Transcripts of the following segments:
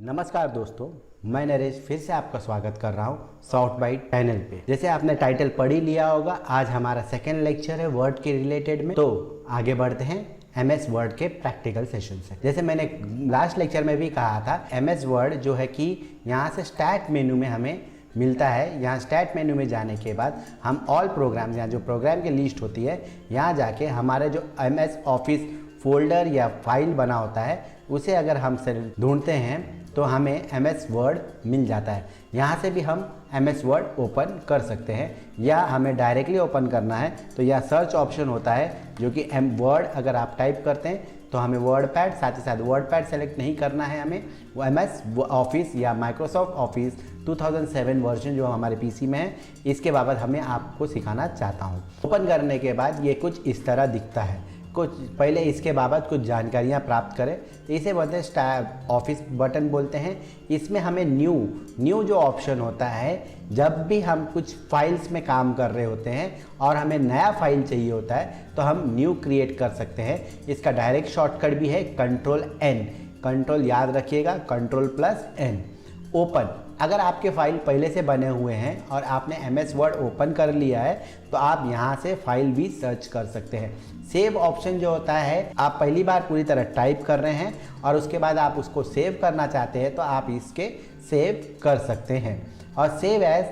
नमस्कार दोस्तों, मैं नरेश फिर से आपका स्वागत कर रहा हूँ सॉफ्ट बाइट चैनल पे। जैसे आपने टाइटल पढ़ ही लिया होगा, आज हमारा सेकंड लेक्चर है वर्ड के रिलेटेड में। तो आगे बढ़ते हैं एमएस वर्ड के प्रैक्टिकल सेशन से। जैसे मैंने लास्ट लेक्चर में भी कहा था, एमएस वर्ड जो है कि यहाँ से स्टार्ट मेनू में हमें मिलता है। यहाँ स्टार्ट मेनू में जाने के बाद हम ऑल प्रोग्राम, यहाँ जो प्रोग्राम की लिस्ट होती है, यहाँ जाके हमारे जो एमएस ऑफिस फोल्डर या फाइल बना होता है उसे अगर हम ढूंढते हैं तो हमें एमएस वर्ड मिल जाता है। यहाँ से भी हम एमएस वर्ड ओपन कर सकते हैं, या हमें डायरेक्टली ओपन करना है तो यह सर्च ऑप्शन होता है जो कि एम वर्ड अगर आप टाइप करते हैं तो हमें वर्ड पैड, साथ ही साथ वर्ड पैड सेलेक्ट नहीं करना है हमें, वो एमएस ऑफिस या माइक्रोसॉफ्ट ऑफिस 2007 वर्जन जो हमारे पीसी में है, इसके बाबत हमें आपको सिखाना चाहता हूँ। ओपन करने के बाद ये कुछ इस तरह दिखता है। कुछ पहले इसके बाबत कुछ जानकारियाँ प्राप्त करें तो इसे बोलते हैं ऑफिस बटन बोलते हैं। इसमें हमें न्यू जो ऑप्शन होता है, जब भी हम कुछ फाइल्स में काम कर रहे होते हैं और हमें नया फाइल चाहिए होता है तो हम न्यू क्रिएट कर सकते हैं। इसका डायरेक्ट शॉर्टकट भी है Ctrl+N। कंट्रोल याद रखिएगा, Ctrl+N। ओपन, अगर आपके फाइल पहले से बने हुए हैं और आपने एमएस वर्ड ओपन कर लिया है तो आप यहाँ से फाइल भी सर्च कर सकते हैं। सेव ऑप्शन जो होता है, आप पहली बार पूरी तरह टाइप कर रहे हैं और उसके बाद आप उसको सेव करना चाहते हैं तो आप इसके सेव कर सकते हैं। और सेव एज,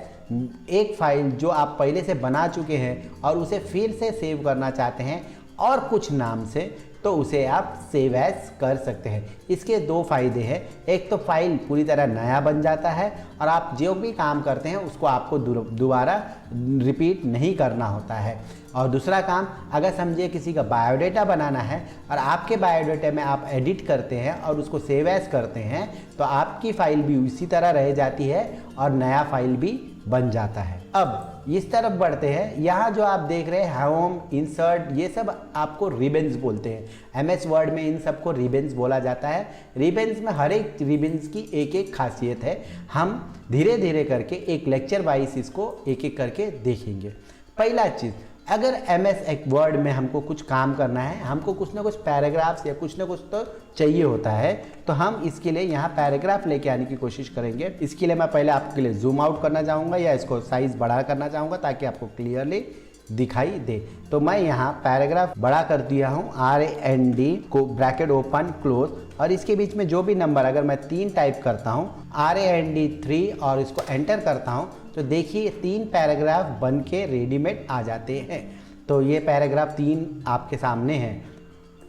एक फाइल जो आप पहले से बना चुके हैं और उसे फिर से सेव करना चाहते हैं और कुछ नाम से, तो उसे आप सेव एज कर सकते हैं। इसके दो फायदे हैं। एक तो फाइल पूरी तरह नया बन जाता है और आप जो भी काम करते हैं उसको आपको दोबारा रिपीट नहीं करना होता है। और दूसरा काम, अगर समझिए किसी का बायोडाटा बनाना है और आपके बायोडाटा में आप एडिट करते हैं और उसको सेव एज करते हैं तो आपकी फाइल भी उसी तरह रह जाती है और नया फाइल भी बन जाता है। अब इस तरफ बढ़ते हैं। यहाँ जो आप देख रहे हैं होम, इंसर्ट, ये सब आपको रिबन्स बोलते हैं। एमएस वर्ड में इन सबको रिबन्स बोला जाता है। रिबन्स में हर एक रिबन्स की एक एक खासियत है। हम धीरे धीरे करके एक लेक्चर वाइज इसको एक एक करके देखेंगे। पहला चीज़, अगर एमएस एक वर्ड में हमको कुछ काम करना है, हमको कुछ ना कुछ पैराग्राफ्स या कुछ ना कुछ तो चाहिए होता है, तो हम इसके लिए यहाँ पैराग्राफ लेके आने की कोशिश करेंगे। इसके लिए मैं पहले आपके लिए जूम आउट करना चाहूँगा या इसको साइज बड़ा करना चाहूँगा ताकि आपको क्लियरली दिखाई दे। तो मैं यहाँ पैराग्राफ बड़ा कर दिया हूँ, RAND को ब्रैकेट ओपन क्लोज, और इसके बीच में जो भी नंबर अगर मैं 3 टाइप करता हूँ, RAND 3, और इसको एंटर करता हूँ तो देखिए 3 पैराग्राफ बन के रेडीमेड आ जाते हैं। तो ये पैराग्राफ 3 आपके सामने है।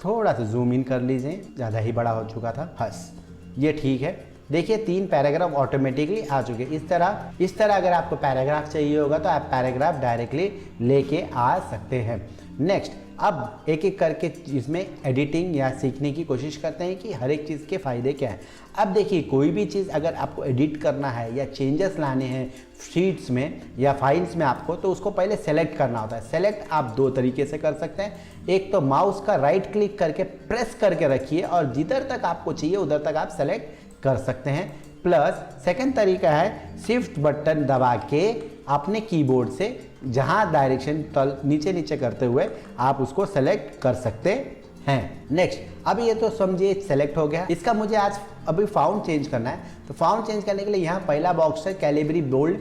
थोड़ा सा जूम इन कर लीजिए, ज़्यादा ही बड़ा हो चुका था, बस ये ठीक है। देखिए 3 पैराग्राफ ऑटोमेटिकली आ चुके। इस तरह अगर आपको पैराग्राफ चाहिए होगा तो आप पैराग्राफ डायरेक्टली लेके आ सकते हैं। नेक्स्ट, अब एक एक करके इसमें एडिटिंग या सीखने की कोशिश करते हैं कि हर एक चीज़ के फ़ायदे क्या हैं। अब देखिए, कोई भी चीज़ अगर आपको एडिट करना है या चेंजेस लाने हैं शीट्स में या फाइल्स में आपको, तो उसको पहले सेलेक्ट करना होता है। सेलेक्ट आप 2 तरीके से कर सकते हैं। एक तो माउस का राइट क्लिक करके प्रेस करके रखिए और जिधर तक आपको चाहिए उधर तक आप सेलेक्ट कर सकते हैं। प्लस सेकंड तरीका है शिफ्ट बटन दबा के अपने कीबोर्ड से जहां डायरेक्शन तल नीचे नीचे करते हुए आप उसको सेलेक्ट कर सकते हैं। नेक्स्ट, अब ये तो समझिए सेलेक्ट हो गया। इसका मुझे आज अभी फाउंट चेंज करना है, तो फाउंट चेंज करने के लिए यहाँ पहला बॉक्स है कैलिबरी बोल्ड,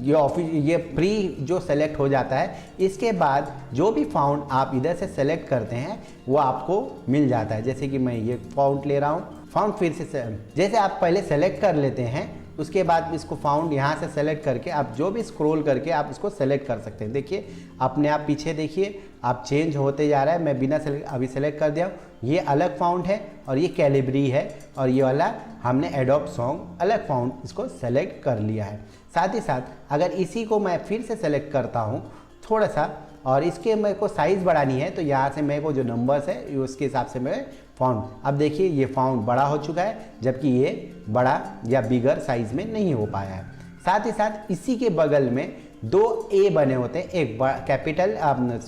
ये प्री जो सेलेक्ट हो जाता है। इसके बाद जो भी फाउंट आप इधर से सेलेक्ट करते हैं वो आपको मिल जाता है। जैसे कि मैं ये फाउंट ले रहा हूँ, फाउंट फिर से जैसे आप पहले सेलेक्ट कर लेते हैं उसके बाद इसको फाउंड यहाँ से सेलेक्ट करके आप जो भी स्क्रॉल करके आप इसको सेलेक्ट कर सकते हैं। देखिए अपने आप पीछे देखिए आप चेंज होते जा रहा है। मैं बिना सेलेक्ट अभी सेलेक्ट कर दिया। ये अलग फाउंड है और ये कैलिबरी है, और ये वाला हमने एडोब सॉन्ग अलग फाउंड इसको सेलेक्ट कर लिया है। साथ ही साथ अगर इसी को मैं फिर से सेलेक्ट करता हूँ थोड़ा सा, और इसके मेरे को साइज़ बढ़ानी है, तो यहाँ से मेरे को जो नंबर्स है उसके हिसाब से मैं फाउंड, अब देखिए ये फाउंड बड़ा हो चुका है जबकि ये बड़ा या बिगर साइज में नहीं हो पाया है। साथ ही साथ इसी के बगल में 2 ए बने होते हैं, एक कैपिटल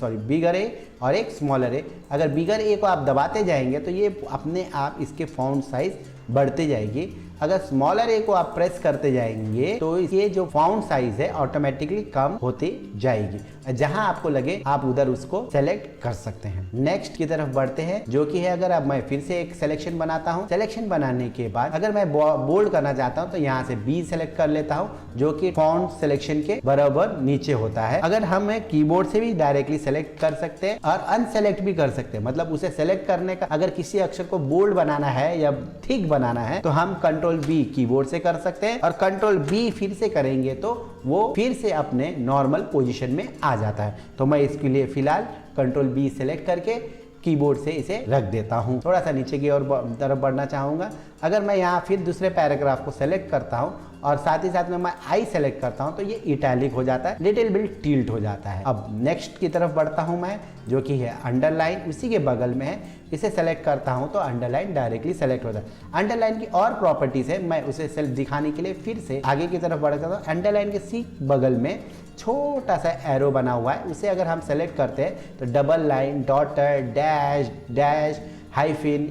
बिगर ए और एक स्मॉलर ए। अगर बिगर ए को आप दबाते जाएंगे तो ये अपने आप इसके फाउंड साइज बढ़ते जाएगी। अगर स्मॉलर ए को आप प्रेस करते जाएंगे तो ये जो फॉन्ट साइज है ऑटोमेटिकली कम होती जाएगी। जहां आपको लगे आप उधर उसको सेलेक्ट कर सकते हैं। नेक्स्ट की तरफ बढ़ते हैं, जो कि है अगर अब मैं फिर से एक सिलेक्शन बनाता हूं। सिलेक्शन बनाने के बाद अगर मैं बोल्ड करना चाहता हूं तो यहाँ से बी सेलेक्ट कर लेता हूं, जो कि फॉन्ट सिलेक्शन के बराबर नीचे होता है। अगर हम कीबोर्ड से भी डायरेक्टली सेलेक्ट कर सकते हैं और अनसेलेक्ट भी कर सकते हैं, मतलब उसे सेलेक्ट करने का अगर किसी अक्षर को बोल्ड बनाना है या थिक बनाना है तो हम कंट्रोल बी कीबोर्ड से कर सकते हैं, और कंट्रोल बी फिर से करेंगे तो वो फिर से अपने नॉर्मल पोजीशन में आ जाता है। तो मैं इसके लिए फिलहाल कंट्रोल बी सेलेक्ट करके कीबोर्ड से इसे रख देता हूं। थोड़ा सा नीचे की ओर तरफ बढ़ना चाहूंगा। अगर मैं यहाँ फिर दूसरे पैराग्राफ को सेलेक्ट करता हूं और साथ ही साथ में मैं आई सेलेक्ट करता हूं तो ये इटैलिक हो जाता है, लिटिल बिट टिल्ट हो जाता है। अब नेक्स्ट की तरफ बढ़ता हूं मैं, जो कि है अंडरलाइन, उसी के बगल में है। इसे सेलेक्ट करता हूं तो अंडरलाइन डायरेक्टली सेलेक्ट होता है। अंडरलाइन की और प्रॉपर्टीज है, मैं उसे दिखाने के लिए फिर से आगे की तरफ बढ़ता हूं। अंडरलाइन के सी बगल में छोटा सा एरो बना हुआ है, उसे अगर हम सेलेक्ट करते हैं तो double line, daughter, dash, dash, hyphen,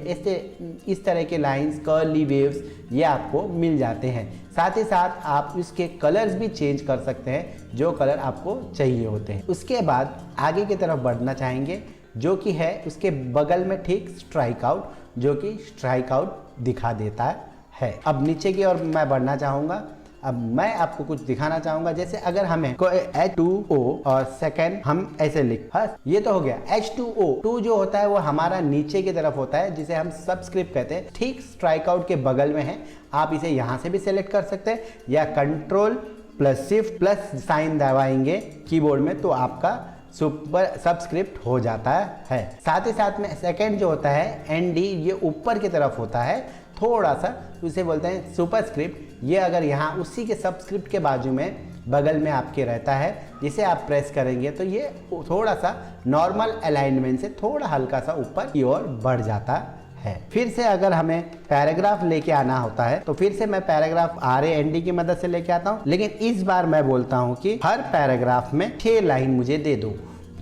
इस तरह के लाइंस, कर्ली वेव्स ये आपको मिल जाते हैं। साथ ही साथ आप इसके कलर्स भी चेंज कर सकते हैं, जो कलर आपको चाहिए होते हैं। उसके बाद आगे की तरफ बढ़ना चाहेंगे, जो कि है उसके बगल में ठीक स्ट्राइक आउट, जो कि स्ट्राइक आउट दिखा देता है। अब नीचे की ओर मैं बढ़ना चाहूँगा। अब मैं आपको कुछ दिखाना चाहूंगा, जैसे अगर हमें कोई H2O और सेकेंड हम ऐसे लिख, हाँ ये तो हो गया। H2O 2 जो होता है वो हमारा नीचे की तरफ होता है, जिसे हम सबस्क्रिप्ट कहते हैं, ठीक स्ट्राइक आउट के बगल में है। आप इसे यहाँ से भी सेलेक्ट कर सकते हैं या control plus shift plus sign दबाएंगे कीबोर्ड में तो आपका सुपर सबस्क्रिप्ट हो जाता है। साथ ही साथ में सेकेंड जो होता है ND, ये ऊपर की तरफ होता है थोड़ा सा, उसे बोलते हैं सुपरस्क्रिप्ट। ये अगर यहाँ उसी के सबस्क्रिप्ट के बाजू में बगल में आपके रहता है, जिसे आप प्रेस करेंगे तो ये थोड़ा सा नॉर्मल अलाइनमेंट से थोड़ा हल्का सा ऊपर की ओर बढ़ जाता है। फिर से अगर हमें पैराग्राफ लेके आना होता है तो फिर से मैं पैराग्राफ RAND की मदद से लेके आता हूँ, लेकिन इस बार मैं बोलता हूँ कि हर पैराग्राफ में 6 लाइन मुझे दे दो।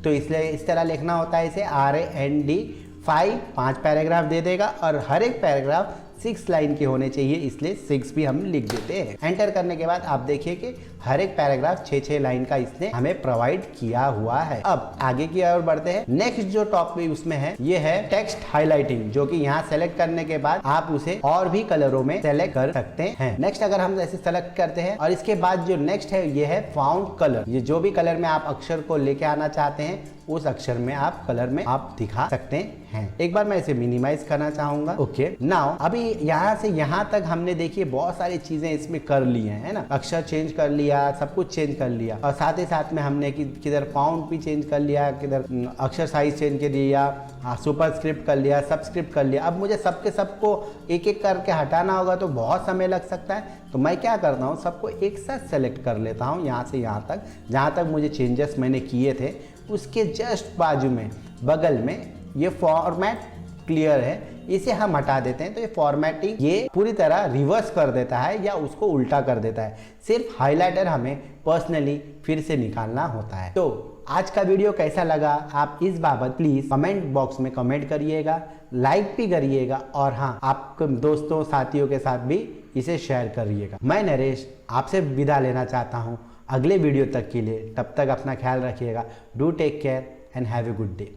तो इसलिए इस तरह लिखना होता है इसे RAND 5 पैराग्राफ दे देगा, और हर एक पैराग्राफ 6 लाइन के होने चाहिए, इसलिए 6 भी हम लिख देते हैं। एंटर करने के बाद आप देखिए कि हर एक पैराग्राफ 6 लाइन का इसने हमें प्रोवाइड किया हुआ है। अब आगे की ओर बढ़ते हैं। नेक्स्ट जो टॉपिक उसमें है ये है टेक्स्ट हाइलाइटिंग, जो कि यहाँ सेलेक्ट करने के बाद आप उसे और भी कलरों में सेलेक्ट कर सकते हैं। नेक्स्ट अगर हम ऐसे सेलेक्ट करते हैं और इसके बाद जो नेक्स्ट है ये है फाउंड कलर। ये जो भी कलर में आप अक्षर को लेके आना चाहते हैं उस अक्षर में आप कलर में आप दिखा सकते हैं। एक बार मैं इसे मिनिमाइज करना चाहूंगा। ओके, नाउ अभी यहाँ से यहाँ तक हमने देखिए बहुत सारी चीजें इसमें कर ली है ना, अक्षर चेंज कर लिया, सब कुछ चेंज कर लिया, और साथ ही साथ में हमने किधर फाउंड भी चेंज कर लिया, किधर अक्षर साइज चेंज कर लिया, सुपरस्क्रिप्ट कर लिया, सबस्क्रिप्ट कर लिया। अब मुझे सबको एक एक करके हटाना होगा तो बहुत समय लग सकता है। तो मैं क्या करता हूँ, सबको एक साथ सेलेक्ट कर लेता हूँ यहाँ से यहाँ तक, जहाँ तक मुझे चेंजेस मैंने किए थे उसके जस्ट बाजू में बगल में ये फॉर्मेट क्लियर है, इसे हम हटा देते हैं तो ये फॉर्मेटिंग ये पूरी तरह रिवर्स कर देता है या उसको उल्टा कर देता है। सिर्फ हाइलाइटर हमें पर्सनली फिर से निकालना होता है। तो आज का वीडियो कैसा लगा आप इस बाबत प्लीज कमेंट बॉक्स में कमेंट करिएगा, लाइक भी करिएगा, और हाँ आपके दोस्तों साथियों के साथ भी इसे शेयर करिएगा। मैं नरेश आपसे विदा लेना चाहता हूँ अगले वीडियो तक के लिए। तब तक अपना ख्याल रखिएगा। Do take care and have a good day.